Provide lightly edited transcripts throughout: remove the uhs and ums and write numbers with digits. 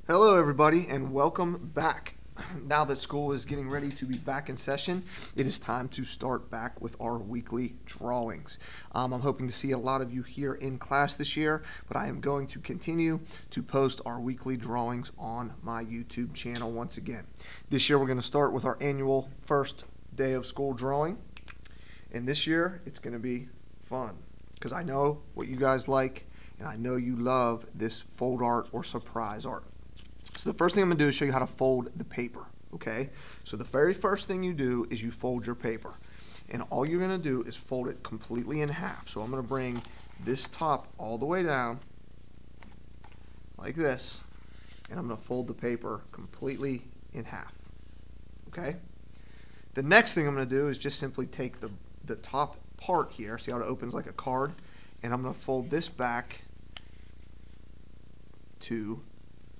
Hello, everybody, and welcome back. Now that school is getting ready to be back in session, it is time to start back with our weekly drawings. I'm hoping to see a lot of you here in class this year, but I am going to continue to post our weekly drawings on my YouTube channel once again. This year, we're going to start with our annual first day of school drawing, and this year, it's going to be fun because I know what you guys like, and I know you love this fold art or surprise art. So the first thing I'm going to do is show you how to fold the paper, okay? So the very first thing you do is you fold your paper. And all you're going to do is fold it completely in half. So I'm going to bring this top all the way down like this, and I'm going to fold the paper completely in half, okay? The next thing I'm going to do is just simply take the top part here, see how it opens like a card, and I'm going to fold this back to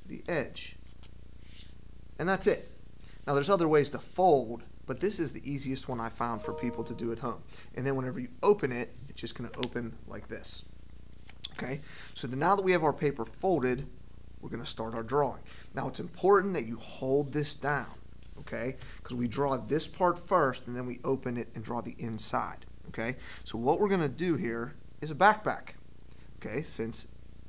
the edge. And that's it. Now there's other ways to fold, but this is the easiest one I found for people to do at home. And then whenever you open it, it's just going to open like this. Okay, so now that we have our paper folded, we're going to start our drawing. Now it's important that you hold this down, okay, because we draw this part first and then we open it and draw the inside. Okay, so what we're going to do here is a backpack, okay, since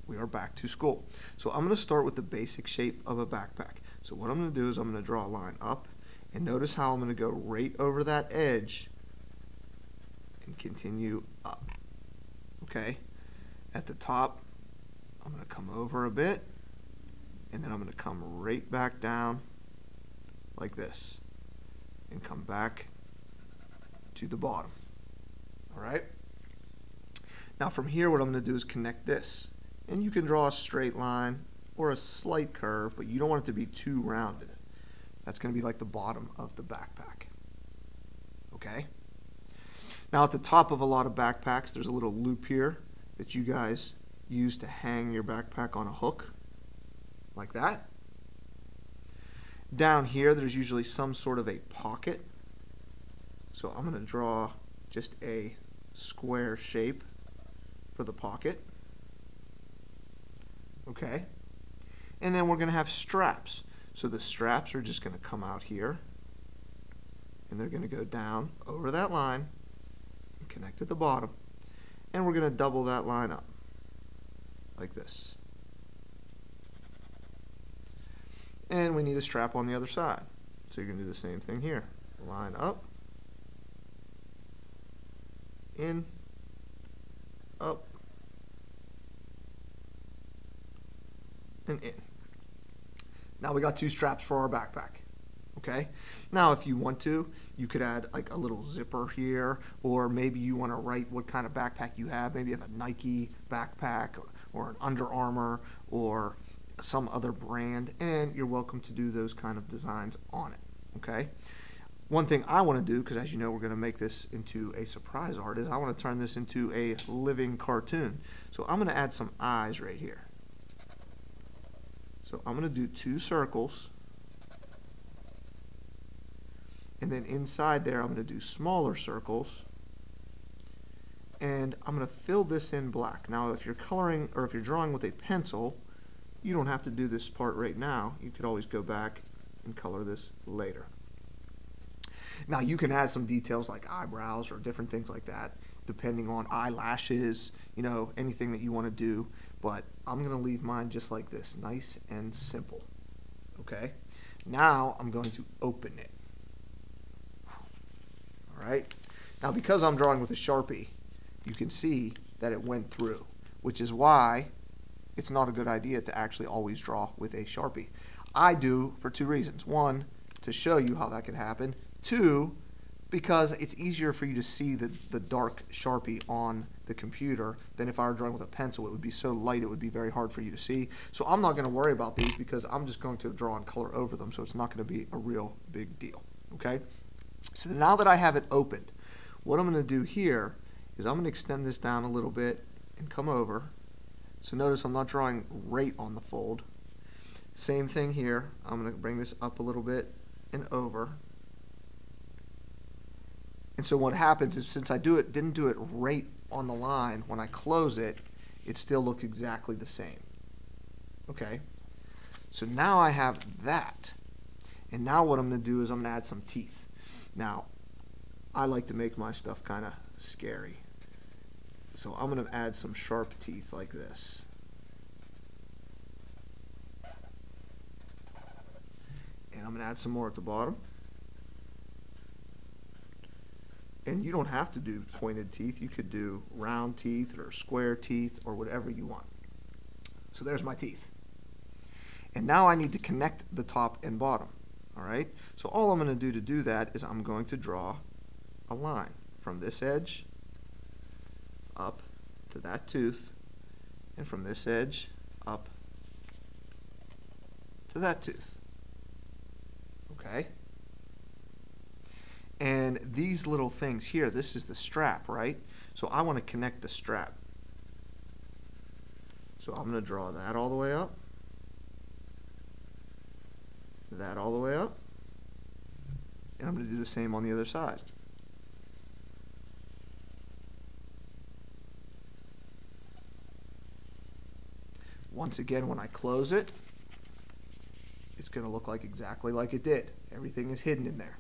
we are back to school. So I'm going to start with the basic shape of a backpack. So what I'm going to do is I'm going to draw a line up, and notice how I'm going to go right over that edge and continue up. Okay? At the top, I'm going to come over a bit, and then I'm going to come right back down like this and come back to the bottom. All right? Now from here, what I'm going to do is connect this. And you can draw a straight line or a slight curve, but you don't want it to be too rounded. That's going to be like the bottom of the backpack. Okay? Now at the top of a lot of backpacks, there's a little loop here that you guys use to hang your backpack on a hook, like that. Down here, there's usually some sort of a pocket. So I'm going to draw just a square shape for the pocket. Okay, and then we're going to have straps. So the straps are just going to come out here, and they're going to go down over that line and connect at the bottom, and we're going to double that line up like this. And we need a strap on the other side. So you're going to do the same thing here. Line up, in, up, and in. Now we got two straps for our backpack. Okay? Now if you want to, you could add like a little zipper here, or maybe you want to write what kind of backpack you have. Maybe you have a Nike backpack or an Under Armour or some other brand, and you're welcome to do those kind of designs on it. Okay? One thing I want to do, because as you know we're going to make this into a surprise art, is I want to turn this into a living cartoon. So I'm going to add some eyes right here. So I'm going to do two circles, and then inside there I'm going to do smaller circles, and I'm going to fill this in black. Now if you're coloring or if you're drawing with a pencil, you don't have to do this part right now. You could always go back and color this later. Now you can add some details like eyebrows or different things like that, depending on eyelashes, you know, anything that you want to do. But I'm going to leave mine just like this, nice and simple. Okay? Now I'm going to open it. All right? Now because I'm drawing with a Sharpie, you can see that it went through, which is why it's not a good idea to actually always draw with a Sharpie. I do for two reasons. One, to show you how that can happen. Two, because it's easier for you to see the dark Sharpie on the computer than if I were drawing with a pencil. It would be so light it would be very hard for you to see. So I'm not going to worry about these because I'm just going to draw and color over them, so it's not going to be a real big deal. Okay? So now that I have it opened, what I'm going to do here is I'm going to extend this down a little bit and come over. So notice I'm not drawing right on the fold. Same thing here. I'm going to bring this up a little bit and over. And so what happens is, since I didn't do it right on the line, when I close it, it still looks exactly the same. Okay? So now I have that. And now what I'm going to do is I'm going to add some teeth. Now, I like to make my stuff kind of scary. So I'm going to add some sharp teeth like this. And I'm going to add some more at the bottom. And you don't have to do pointed teeth. You could do round teeth or square teeth or whatever you want. So there's my teeth. And now I need to connect the top and bottom. All right? So all I'm going to do that is I'm going to draw a line from this edge up to that tooth, and from this edge up to that tooth. Okay? And these little things here, this is the strap, right? So I want to connect the strap. So I'm going to draw that all the way up, that all the way up, and I'm going to do the same on the other side. Once again, when I close it, it's going to look like exactly like it did. Everything is hidden in there.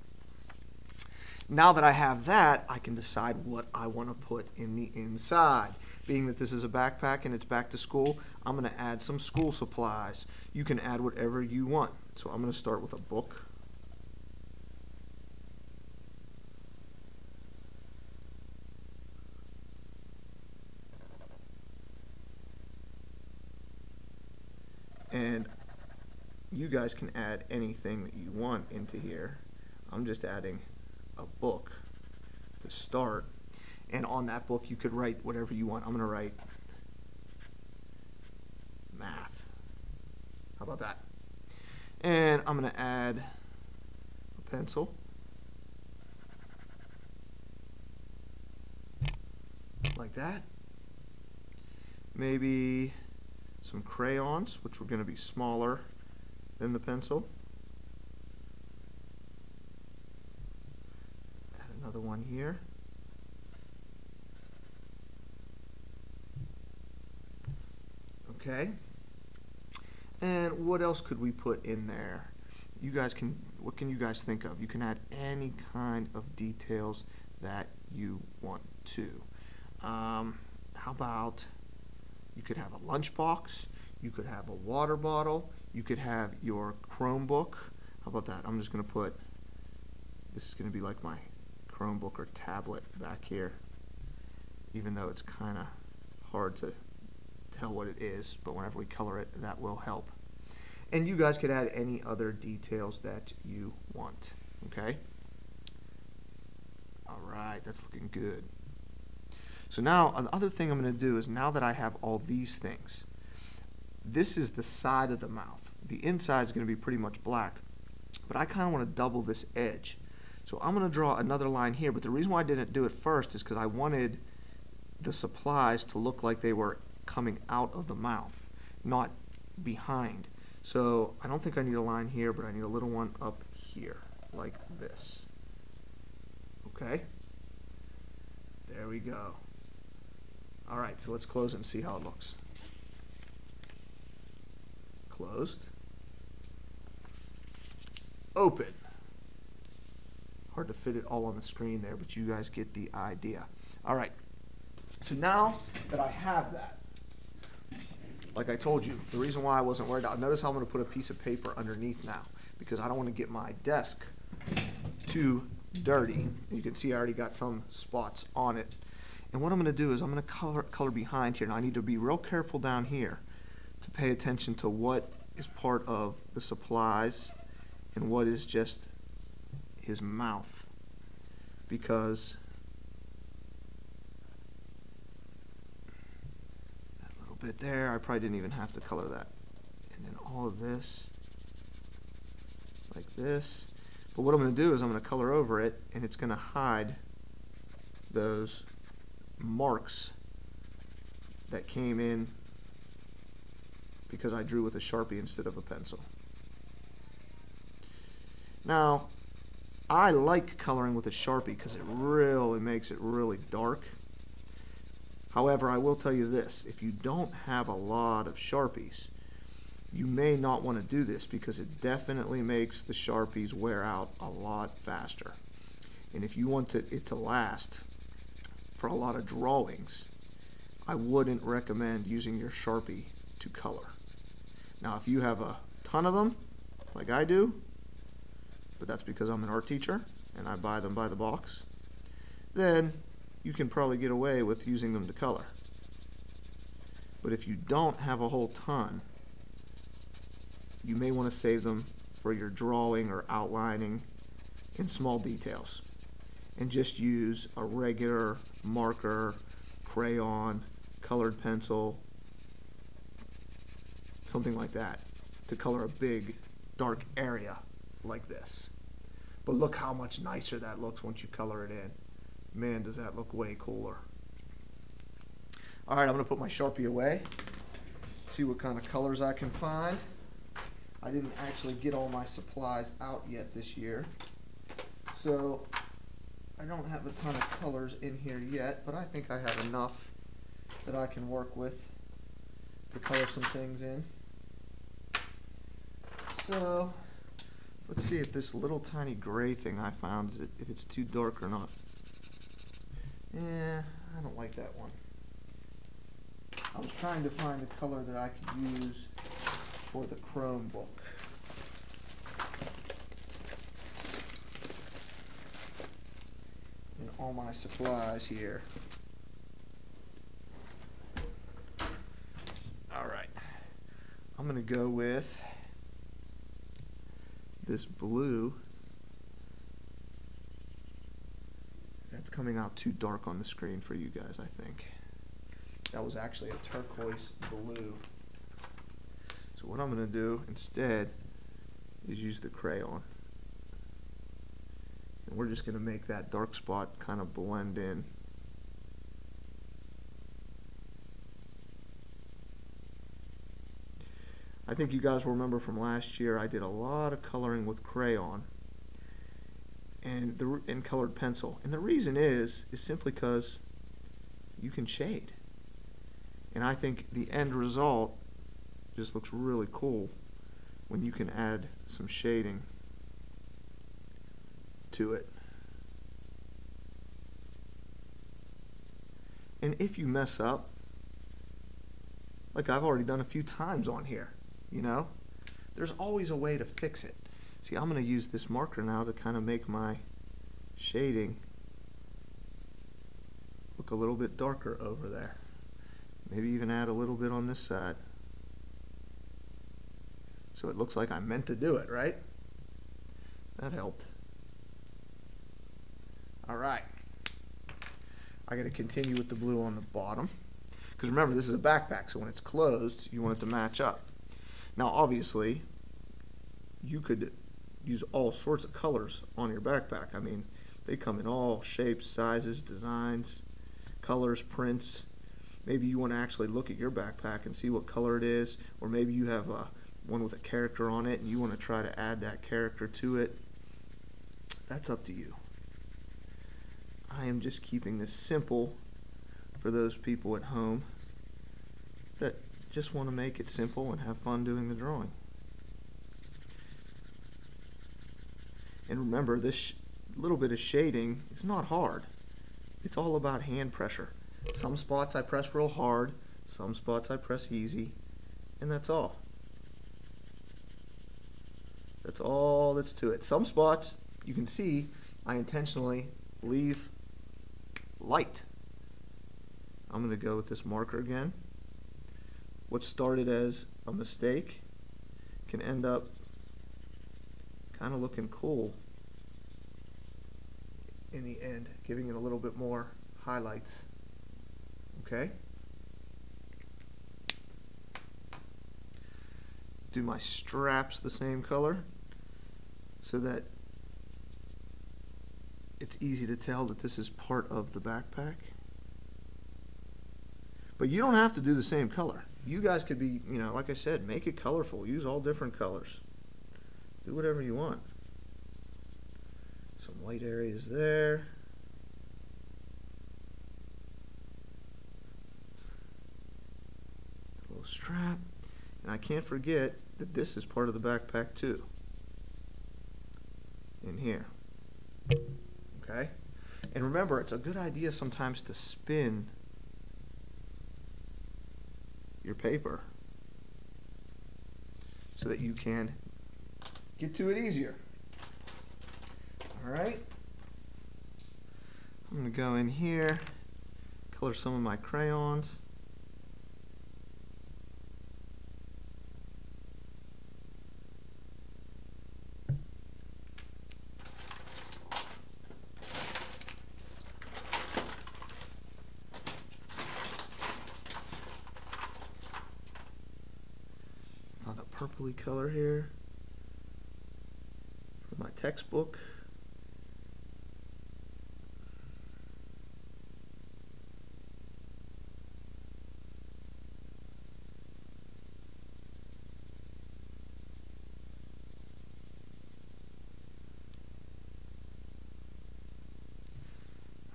Now that I have that, I can decide what I want to put in the inside. Being that this is a backpack and it's back to school, I'm going to add some school supplies. You can add whatever you want. So I'm going to start with a book. And you guys can add anything that you want into here. I'm just adding a book to start, and on that book you could write whatever you want. I'm going to write math. How about that? And I'm going to add a pencil. Like that. Maybe some crayons, which are going to be smaller than the pencil. Add another one here. Okay. And what else could we put in there? You guys can, what can you guys think of? You can add any kind of details that you want to. How about you could have a lunchbox, you could have a water bottle, you could have your Chromebook. How about that? I'm just going to put, this is going to be like my Chromebook or tablet back here, even though it's kind of hard to tell what it is, but whenever we color it, that will help. And you guys could add any other details that you want, okay? All right, that's looking good. So now, the other thing I'm going to do is, now that I have all these things, this is the side of the mouth. The inside is going to be pretty much black, but I kind of want to double this edge. So I'm going to draw another line here, but the reason why I didn't do it first is because I wanted the supplies to look like they were coming out of the mouth, not behind. So I don't think I need a line here, but I need a little one up here, like this. Okay? There we go. All right, so let's close it and see how it looks. Closed. Open. Hard to fit it all on the screen there, but you guys get the idea. All right, so now that I have that, like I told you, the reason why I wasn't worried, notice how I'm going to put a piece of paper underneath now, because I don't want to get my desk too dirty. You can see I already got some spots on it. And what I'm going to do is I'm going to color behind here. Now I need to be real careful down here to pay attention to what is part of the supplies and what is just his mouth, because that little bit there, I probably didn't even have to color that. And then all of this, like this. But what I'm going to do is I'm going to color over it, and it's going to hide those marks that came in because I drew with a Sharpie instead of a pencil. Now, I like coloring with a Sharpie because it really makes it really dark. However, I will tell you this, if you don't have a lot of Sharpies, You may not want to do this because it definitely makes the Sharpies wear out a lot faster. And if you want it to last for a lot of drawings, I wouldn't recommend using your Sharpie to color. Now, if you have a ton of them, like I do, but that's because I'm an art teacher and I buy them by the box, then you can probably get away with using them to color. But if you don't have a whole ton, you may want to save them for your drawing or outlining in small details, and just use a regular marker, crayon, colored pencil, something like that, to color a big dark area like this. But look how much nicer that looks once you color it in. Man, does that look way cooler. Alright, I'm going to put my Sharpie away, see what kind of colors I can find. I didn't actually get all my supplies out yet this year, so I don't have a ton of colors in here yet, but I think I have enough that I can work with to color some things in. So let's see if this little tiny gray thing I found, if it's too dark or not. Yeah, I don't like that one. I was trying to find a color that I could use for the Chrome book. And all my supplies here. Alright, I'm going to go with this blue. That's coming out too dark on the screen for you guys, I think. That was actually a turquoise blue. So what I'm going to do instead is use the crayon. And we're just going to make that dark spot kind of blend in. I think you guys will remember from last year I did a lot of coloring with crayon and colored pencil. And the reason is simply because you can shade. And I think the end result just looks really cool when you can add some shading to it. And if you mess up, like I've already done a few times on here, you know, there's always a way to fix it. See, I'm going to use this marker now to kind of make my shading look a little bit darker over there. Maybe even add a little bit on this side. So it looks like I meant to do it, right? That helped. Alright. I got to continue with the blue on the bottom. Because remember, this is a backpack, so when it's closed, you want it to match up. Now, obviously, you could use all sorts of colors on your backpack. I mean, they come in all shapes, sizes, designs, colors, prints. Maybe you want to actually look at your backpack and see what color it is, or maybe you have one with a character on it and you want to try to add that character to it. That's up to you. I am just keeping this simple for those people at home that just want to make it simple and have fun doing the drawing. And remember, this little bit of shading is not hard. It's all about hand pressure. Some spots I press real hard, some spots I press easy, and that's all. That's all that's to it. Some spots, you can see, I intentionally leave light. I'm going to go with this marker again. What started as a mistake can end up kind of looking cool in the end, giving it a little bit more highlights. Okay? Do my straps the same color so that it's easy to tell that this is part of the backpack. But you don't have to do the same color. You guys could be, you know, like I said, make it colorful. Use all different colors. Do whatever you want. Some white areas there. A little strap. And I can't forget that this is part of the backpack too. In here. Okay? And remember, it's a good idea sometimes to spin your paper so that you can get to it easier. Alright? I'm going to go in here, color some of my crayons. Found a purpley color here for my textbook.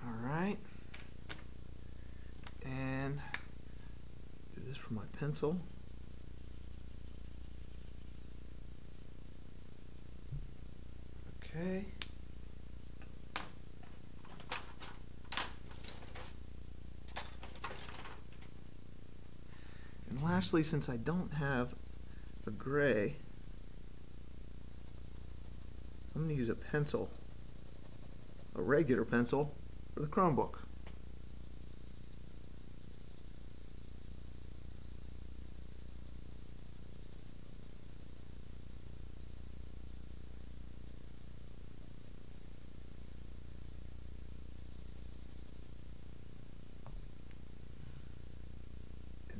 Alright. And do this for my pencil. Okay. And lastly, since I don't have a gray, I'm going to use a pencil, a regular pencil, for the Chromebook.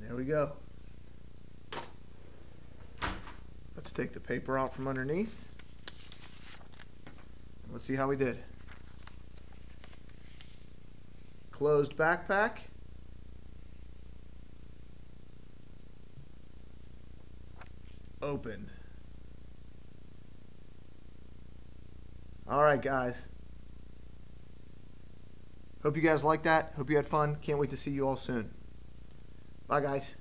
There we go. Let's take the paper out from underneath. Let's see how we did. Closed backpack. Opened. All right, guys. Hope you guys liked that. Hope you had fun. Can't wait to see you all soon. Bye, guys.